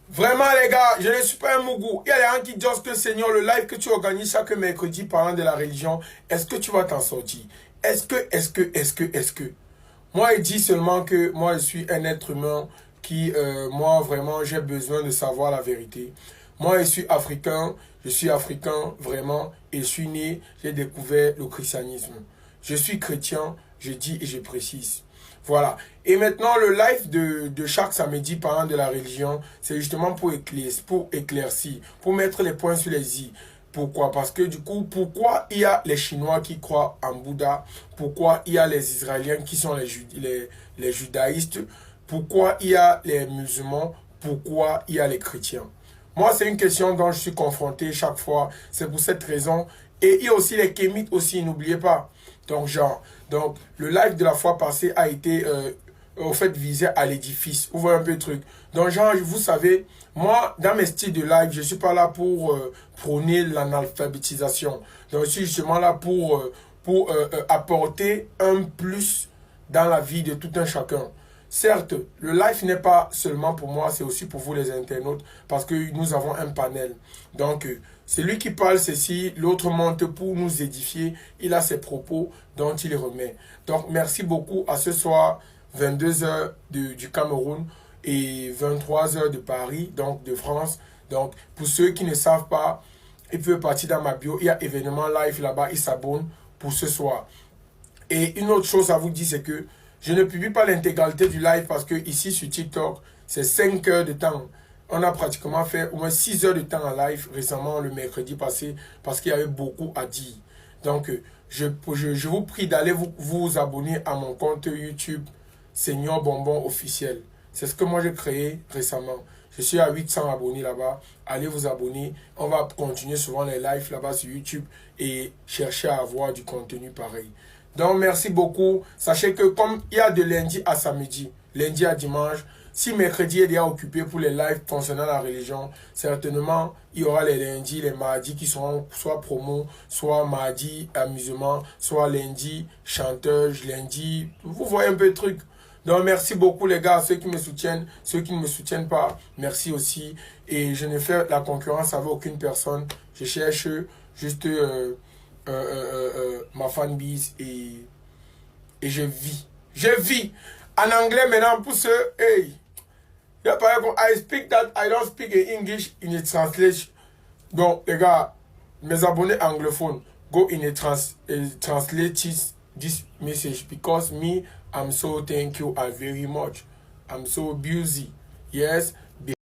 Vraiment, les gars, je ne suis pas un mougou. Il y a des gens qui disent que Seigneur, le live que tu organises chaque mercredi parlant de la religion, est-ce que tu vas t'en sortir? Est-ce que? Moi, il dit seulement que moi, je suis un être humain qui, moi, vraiment, j'ai besoin de savoir la vérité. Moi, je suis africain, vraiment, et je suis né, j'ai découvert le christianisme. Je suis chrétien, je dis et je précise. Voilà. Et maintenant, le live de chaque samedi parlant de la religion, c'est justement pour éclaircir, pour mettre les points sur les i. Pourquoi? Parce que du coup, pourquoi il y a les Chinois qui croient en Bouddha? Pourquoi il y a les Israéliens qui sont les judaïstes? Pourquoi il y a les musulmans? Pourquoi il y a les chrétiens? Moi, c'est une question dont je suis confronté chaque fois. C'est pour cette raison. Et il y a aussi les kémites aussi, n'oubliez pas. Donc, le live de la fois passée a été au fait visé à l'édifice. Vous voyez un peu le truc. Donc, genre, vous savez, moi, dans mes styles de live, je ne suis pas là pour prôner l'analphabétisation. Donc, je suis justement là pour apporter un plus dans la vie de tout un chacun. Certes, le live n'est pas seulement pour moi, c'est aussi pour vous les internautes, parce que nous avons un panel. Donc, celui qui parle ceci, l'autre monte pour nous édifier, il a ses propos dont il remet. Donc, merci beaucoup. À ce soir, 22 heures du Cameroun et 23 heures de Paris, donc de France. Donc, pour ceux qui ne savent pas, ils peuvent partir dans ma bio. Il y a événement live là-bas, ils s'abonnent pour ce soir. Et une autre chose à vous dire, c'est que je ne publie pas l'intégralité du live parce que ici sur TikTok, c'est 5 heures de temps. On a pratiquement fait au moins 6 heures de temps en live récemment, le mercredi passé, parce qu'il y avait beaucoup à dire. Donc, je vous prie d'aller vous abonner à mon compte YouTube Seigneur Bonbon officiel. C'est ce que moi j'ai créé récemment. Je suis à 800 abonnés là-bas. Allez vous abonner. On va continuer souvent les lives là-bas sur YouTube et chercher à avoir du contenu pareil. Donc, merci beaucoup. Sachez que comme il y a de lundi à samedi, lundi à dimanche, si mercredi est déjà occupé pour les lives concernant la religion, certainement, il y aura les lundis, les mardis qui seront soit promo, soit mardi amusement, soit lundi chantage, lundi. Vous voyez un peu le truc. Donc, merci beaucoup les gars, ceux qui me soutiennent, ceux qui ne me soutiennent pas, merci aussi. Et je ne fais la concurrence avec aucune personne. Je cherche juste ma fanbase et je vis. Je vis. En anglais maintenant, pour ceux, hey, I speak that, I don't speak in English in a translation. Donc, les gars, mes abonnés anglophones, go in translate this message because me, I'm so thank you very much. I'm so busy. Yes.